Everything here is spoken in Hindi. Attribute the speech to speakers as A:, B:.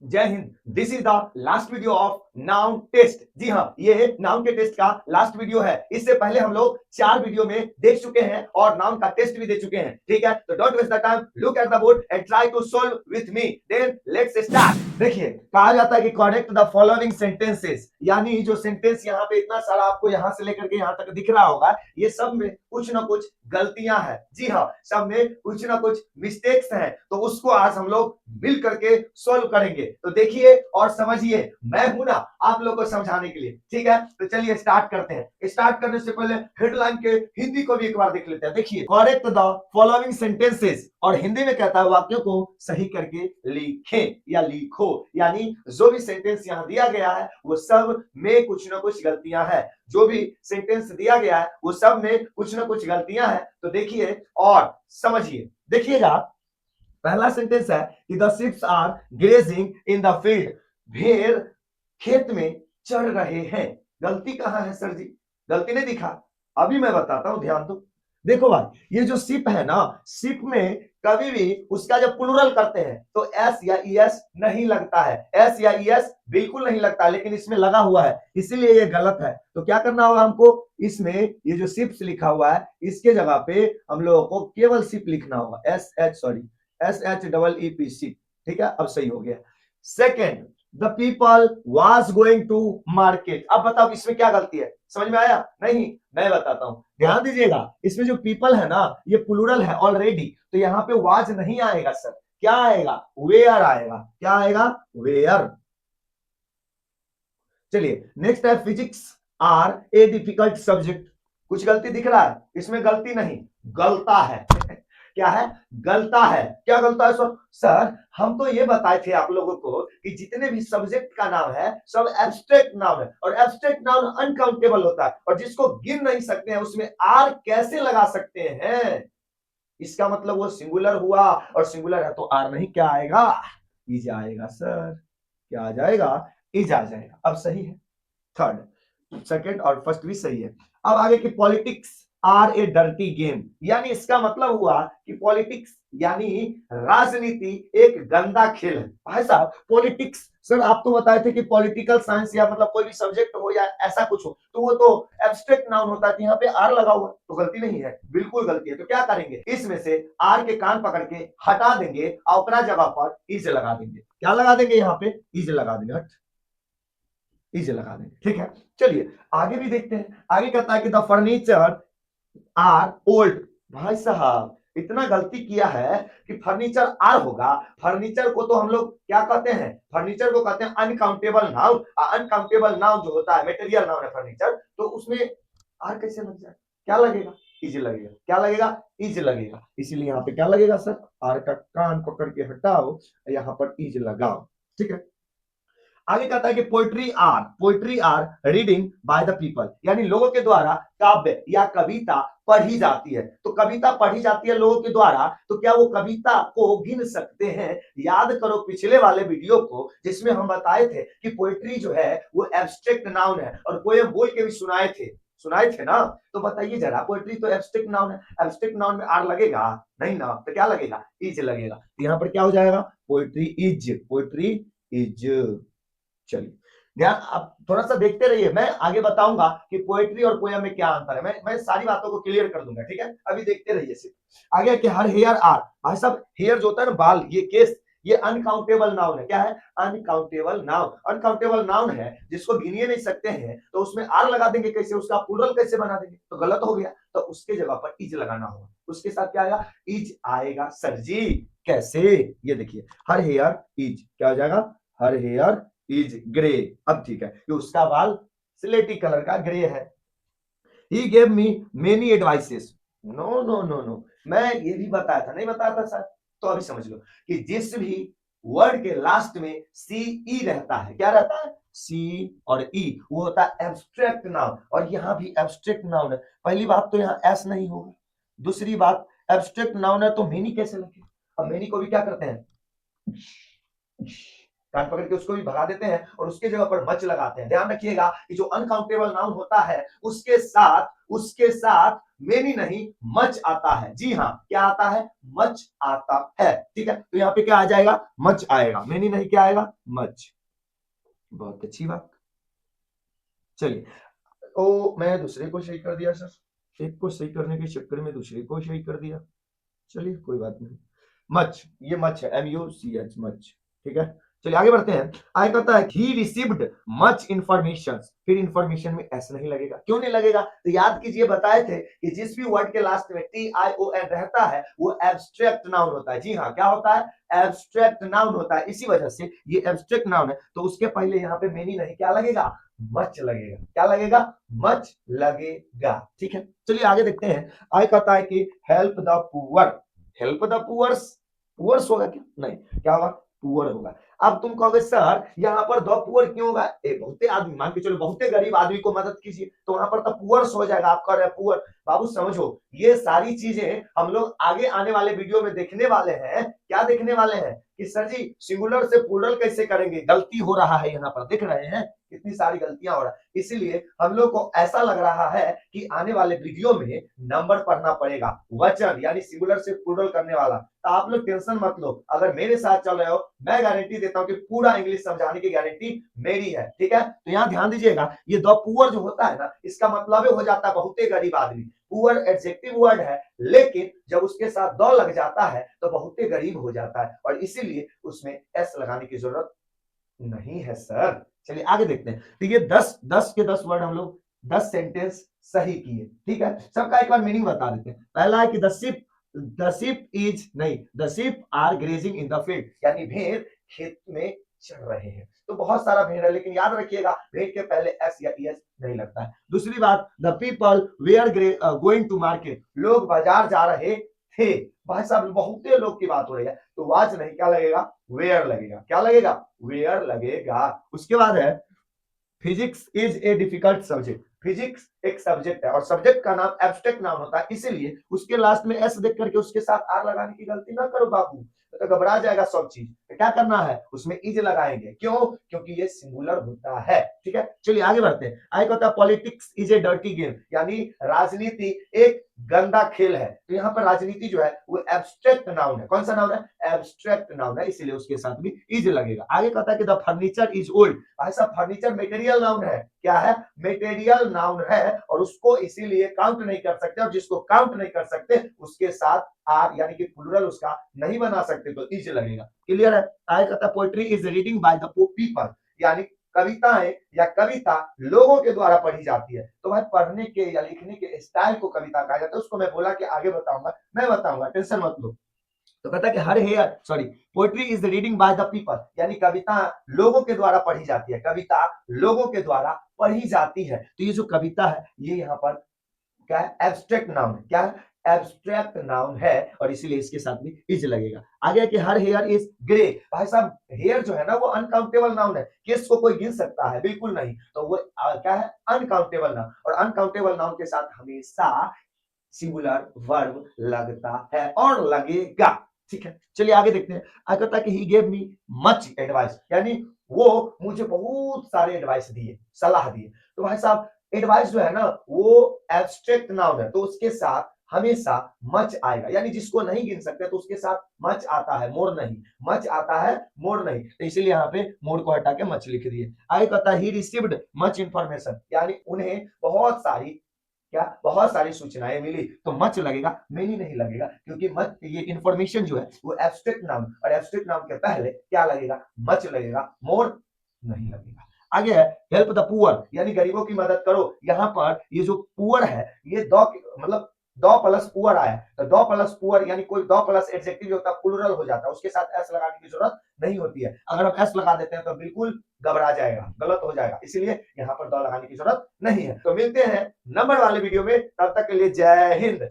A: जय हिंद। This is the last video of noun test. जी हाँ, ये नाउन के टेस्ट का लास्ट वीडियो है। इससे पहले हम लोग 4 वीडियो में देख चुके हैं और नाउन का टेस्ट भी दे चुके हैं। ठीक है, तो don't waste the time, look at the board and try to solve with me. Then let's start. देखिए, कहा जाता है कि करेक्ट द फॉलोइंग सेंटेंसेस, यानी जो सेंटेंस यहाँ पे इतना सारा आपको यहाँ से लेकर के यहाँ तक दिख रहा होगा, ये सब में कुछ ना कुछ गलतियां हैं। जी हाँ, सब में कुछ ना कुछ मिस्टेक्स हैं, तो उसको आज हम लोग मिल करके सॉल्व करेंगे। तो देखिए और समझिए, मैं हूं ना आप लोग को समझाने के लिए। ठीक है, तो चलिए स्टार्ट करते हैं। स्टार्ट करने से पहले हेडलाइन के हिंदी को भी एक बार देख लेते हैं। देखिए, करेक्ट द फॉलोइंग सेंटेंसेस, और हिंदी में कहता है वाक्यों को सही करके लिखें या लिखो, यानी जो भी सेंटेंस यहाँ दिया गया है वो सब में कुछ ना कुछ गलतियां हैं। जो भी सेंटेंस दिया गया है वो सब में कुछ ना कुछ गलतियां हैं। तो देखिए और समझिए। देखिएगा, पहला सेंटेंस है कि the ships are grazing in the field. भेड़ खेत में चढ़ रहे हैं। गलती कहां है सर जी? गलती नहीं दिखा? अभी मैं बताता हूं, ध्यान दो। देखो भाई, ये जो शिप है ना, शिप में कभी भी उसका जब प्लूरल करते हैं तो एस या ईएस नहीं लगता है। एस या ईएस बिल्कुल नहीं लगता, लेकिन इसमें लगा हुआ है, इसीलिए ये गलत है। तो क्या करना होगा हमको? इसमें ये जो शिप्स लिखा हुआ है इसके जगह पे हम लोगों को केवल शिप लिखना होगा। S H sorry SHEEP। ठीक है, अब सही हो गया। Second, the people was going to market. अब बताओ इसमें क्या गलती है? समझ में आया? नहीं, मैं बताता हूं, ध्यान दीजिएगा। इसमें जो पीपल है ना, ये प्लूरल है ऑलरेडी, तो यहां पे वाज नहीं आएगा सर। क्या आएगा? वेयर आएगा। क्या आएगा? वेयर। चलिए नेक्स्ट है, physics are a difficult subject. कुछ गलती दिख रहा है? इसमें गलती नहीं, गलता है। क्या है? गलता है। क्या गलता है सर? सर, हम तो ये बताए थे आप लोगों को कि जितने भी सब्जेक्ट का नाम है सब एब्स्ट्रैक्ट नाउन है, और एब्स्ट्रैक्ट नाउन अनकाउंटेबल होता है, और जिसको गिन नहीं सकते हैं उसमें आर कैसे लगा सकते हैं? इसका मतलब वो सिंगुलर हुआ, और सिंगुलर है तो आर नहीं, क्या आएगा? इज आएगा सर। क्या आ जाएगा? इज आ जाएगा। अब सही है। थर्ड, सेकंड और फर्स्ट भी सही है। अब आगे की, politics are a dirty game, यानी इसका मतलब हुआ कि पॉलिटिक्स यानी राजनीति एक गंदा खेल है। भाई साहब, पॉलिटिक्स सर आप तो बताए थे कि पॉलिटिकल साइंस या मतलब कोई भी सब्जेक्ट हो या ऐसा कुछ हो तो वो तो एब्स्ट्रैक्ट नाउन होता है। यहाँ पे आर लगा हुआ तो गलती नहीं है, बिल्कुल गलती है। तो क्या करेंगे? इसमें से आर के कान पकड़ के हटा देंगे और अपना जगह पर इज लगा देंगे। क्या लगा देंगे? यहाँ पे इज लगा देंगे। इज लगा देंगे। ठीक है, चलिए आगे भी देखते हैं। आगे कहता है कि द फर्नीचर आर ओल्ड। भाई साहब, इतना गलती किया है कि फर्नीचर आर होगा। फर्नीचर को तो हम लोग क्या कहते हैं? फर्नीचर को कहते हैं अनकाउंटेबल नाउन। अनकाउंटेबल नाउन जो होता है, मटेरियल नाउन है फर्नीचर, तो उसमें आर कैसे लग जाए? क्या लगेगा? इज लगेगा। क्या लगेगा? इज लगेगा। इसीलिए यहाँ पे क्या लगेगा सर? आर का कान पकड़ के हटाओ, यहाँ पर इज लगाओ। ठीक है, आगे कहता है कि poetry are reading by the people, यानी लोगों के द्वारा काव्य या कविता पढ़ी जाती है। तो कविता पढ़ी जाती है लोगों के द्वारा, तो क्या वो कविता को गिन सकते हैं? याद करो पिछले वाले वीडियो को, जिसमें हम बताए थे कि पोइट्री जो है वो एब्स्ट्रैक्ट नाउन है, और पोएम बोल के भी सुनाए थे ना। तो बताइए जरा, पोइट्री तो एब्स्ट्रैक्ट नाउन है, एब्स्ट्रैक्ट नाउन में आर लगेगा नहीं ना, तो क्या लगेगा? इज लगेगा। तो यहाँ पर क्या हो जाएगा? Poetry is. चलिए ध्यान, आप थोड़ा सा देखते रहिए, मैं आगे बताऊंगा कि पोएट्री और पोयम में क्या अंतर है। मैं सारी बातों को क्लियर कर दूंगा। ठीक है, अभी देखते रहिए सिर्फ। आगे कि हर हेयर आर। भाई साहब, हेयर जो होता है ना, बाल, ये केस, ये अनकाउंटेबल नाउन है। क्या है? Uncountable noun. अनकाउंटेबल नाउन है जिसको गिनिए नहीं सकते हैं, तो उसमें आर लगा देंगे कैसे? उसका प्लूरल कैसे बना देंगे? तो गलत हो गया। तो उसके जगह पर इज लगाना होगा। उसके साथ क्या आएगा? इज आएगा सर जी। कैसे? ये देखिए, हर हेयर इज क्या हो जाएगा? Her here is grey. अब ठीक है कि उसका बाल स्लेटी कलर का ग्रे है। He gave me many advices. No no no no, मैं ये भी बताया था, नहीं बताया था सर? तो अभी समझ लो कि जिस भी वर्ड के लास्ट में सी ई रहता है, क्या रहता है? सी और ई, वो होता है एब्स्ट्रैक्ट नाउन, और यहां भी एब्स्ट्रैक्ट नाउन है। पहली बात तो यहां एस नहीं होगा। दूसरी बात, एब्स्ट्रैक्ट नाउन है तो मेनी कैसे लगे? अब मेनी को भी क्या करते हैं? कान पकड़ के उसको भी भगा देते हैं और उसके जगह पर मच लगाते हैं। ध्यान रखिएगा कि जो अनकाउंटेबल नाउन होता है उसके साथ मेनी नहीं मच आता है। जी हाँ, क्या आता है? मच आता है। ठीक है, तो यहाँ पे क्या आ जाएगा? मच आएगा, मेनी नहीं, क्या आएगा? मच। बहुत अच्छी बात। चलिए, ओ मैं दूसरे को सही कर दिया सर, एक को सही करने के चक्कर में दूसरे को सही कर दिया। चलिए कोई बात नहीं। मच, ये मच है, MUCH, मच। ठीक है, चलिए आगे बढ़ते हैं। आगे कहता है ही रिसीव्ड मच इंफॉर्मेशन। फिर इंफॉर्मेशन में एस नहीं लगेगा। क्यों नहीं लगेगा? तो याद कीजिए, बताए थे कि जिस भी वर्ड के लास्ट में TION रहता है वो एब्स्ट्रैक्ट नाउन होता है। जी हाँ, क्या होता है? एब्स्ट्रैक्ट नाउन होता है। इसी वजह से ये एब्स्ट्रैक्ट नाउन है, तो उसके पहले यहाँ पे मेनी नहीं, क्या लगेगा? मच लगेगा। क्या लगेगा? मच लगेगा। ठीक है, चलिए आगे देखते हैं। आगे कहता है कि help the poor. Help the poors, poors होगा क्या? नहीं, क्या होगा? पुअर होगा। अब तुम कहोगे सर यहाँ पर द पुअर क्यों होगा? बहुते आदमी, मान के चलो बहुते गरीब आदमी को मदद कीजिए, तो वहां पर तो पुअर्स हो जाएगा। आप कह रहे हैं पुअर। बाबू समझो, ये सारी चीजें हम लोग आगे आने वाले वीडियो में देखने वाले हैं। क्या देखने वाले हैं? कि सर जी सिंगुलर से प्लूरल कैसे करेंगे? गलती हो रहा है, यहाँ पर देख रहे हैं कितनी सारी गलतियां हो रहा है। इसीलिए हम लोग को ऐसा लग रहा है कि आने वाले वीडियो में नंबर पढ़ना पड़ेगा, वचन यानी सिंगुलर से प्लूरल करने वाला। तो आप लोग टेंशन मत लो, अगर मेरे साथ चल रहे हो मैं गारंटी देता हूं कि पूरा इंग्लिश समझाने की गारंटी मेरी है। ठीक है, तो यहाँ ध्यान दीजिएगा, ये द पुअर जो होता है ना, इसका मतलब हो जाता है बहुते गरीब आदमी। पुअर एडजेक्टिव वर्ड है, लेकिन जब उसके साथ द लग जाता है तो बहुते गरीब हो जाता है, और इसीलिए उसमें एस लगाने की जरूरत नहीं है सर। चलिए आगे देखते हैं। तो ये 10 के 10 वर्ड हम लोग 10 सेंटेंस सही किए। ठीक है, सबका एक बार मीनिंग बता देते हैं। पहला है कि द शिप इज नहीं, the ship are grazing in the field, यानी भेड़ खेत में चढ़ रहे हैं। तो बहुत सारा भेड़ है, लेकिन याद रखिएगा भेड़ के पहले एस या एस नहीं लगता है। दूसरी बात, the people were going to market, लोग बाजार जा रहे थे। भाई साहब बहुते लोग की बात हो रही है, तो वाच नहीं, क्या लगेगा? वेयर लगेगा। क्या लगेगा? वेयर लगेगा। उसके बाद है physics is a difficult subject. Physics एक सब्जेक्ट है और सब्जेक्ट का नाम एब्स्ट्रैक्ट नाम होता है, इसीलिए उसके लास्ट में एस देख करके उसके साथ आर लगाने की गलती ना करो बाबू, तो घबरा जाएगा सब चीज। तो क्या करना है? उसमें इज लगाएंगे। क्यों? क्योंकि ये सिंगुलर होता है। ठीक है, चलिए आगे बढ़ते हैं। आगे कहता है politics is a dirty game, यानी राजनीति एक गंदा खेल है। तो यहाँ पर राजनीति जो है वो एब्स्ट्रैक्ट नाउन है। कौन सा नाउन है? एब्स्ट्रैक्ट नाउन है, इसीलिए उसके साथ भी इज लगेगा। आगे कहता है कि द फर्नीचर इज ओल्ड। ऐसा फर्नीचर मटेरियल नाउन है। क्या है? मटेरियल नाउन है, और उसको इसीलिए काउंट नहीं कर सकते, और जिसको काउंट नहीं कर सकते उसके साथ आर यानी कि प्लूरल उसका नहीं बना सकते, तो इज लगेगा। क्लियर है? आगे कहता है poetry is reading by the people, यानी कविताएं या कविता लोगों के द्वारा पढ़ी जाती है। तो भाई पढ़ने के या लिखने के स्टाइल को कविता कहा जाता है। उसको मैं बोला कि आगे बताऊंगा, मैं बताऊंगा, टेंशन मत लो। तो कहता है कि हर here sorry poetry is reading by the people, यानी कविता लोगों के द्वारा पढ़ी जाती है। कविता लोगों के द्वारा पढ़ी जाती है। तो ये जो कविता है ये यहाँ पर क्या है? एब्स्ट्रैक्ट नाउन है। क्या है? एब्स्ट्रैक्ट नाउन है, और इसीलिए इसके साथ भी इज लगेगा। आगे कि हर हेयर इज ग्रे। भाई साहब हेयर जो है ना वो अनकाउंटेबल नाउन है। किस को कोई गिन सकता है? बिल्कुल नहीं। तो वो क्या है? अनकाउंटेबल नाउन, और अनकाउंटेबल नाउन के साथ हमेशा सिंगुलर वर्ब लगता है और लगेगा। ठीक है, चलिए आगे देखते हैं। आगे कहता है कि ही गेव मी मच एडवाइस, यानी वो मुझे बहुत सारे एडवाइस दिए, सलाह दिए। तो भाई साहब एडवाइस जो है ना वो एब्स्ट्रैक्ट नाउन है, तो उसके साथ हमेशा मच आएगा, यानी जिसको नहीं गिन सकते तो उसके साथ मच आता है, मोर नहीं। मच आता है, मोर नहीं, तो इसीलिए यहाँ पे मोर को हटा के मच लिख दिए। आगे कहता है ही रिसीव्ड मच इंफॉर्मेशन, यानी उन्हें बहुत सारी सूचनाएं मिली, तो मच लगेगा, मेनी नहीं लगेगा, क्योंकि मच ये इंफॉर्मेशन जो है वो एब्स्ट्रैक्ट नाउन, और एब्स्ट्रैक्ट नाउन के पहले क्या लगेगा? मच लगेगा, मोर नहीं लगेगा। आगे है हेल्प द पुअर, यानी गरीबों की मदद करो। यहाँ पर ये जो पुअर है ये मतलब दो प्लस पुअर आया, तो दो प्लस पुअर यानी कोई दो प्लस एडजेक्टिव जो होता है प्लूरल हो जाता है, उसके साथ एस लगाने की जरूरत नहीं होती है। अगर हम एस लगा देते हैं तो बिल्कुल घबरा जाएगा, गलत हो जाएगा, इसलिए यहाँ पर दो लगाने की जरूरत नहीं है। तो मिलते हैं नंबर वाले वीडियो में, तब तक के लिए जय हिंद।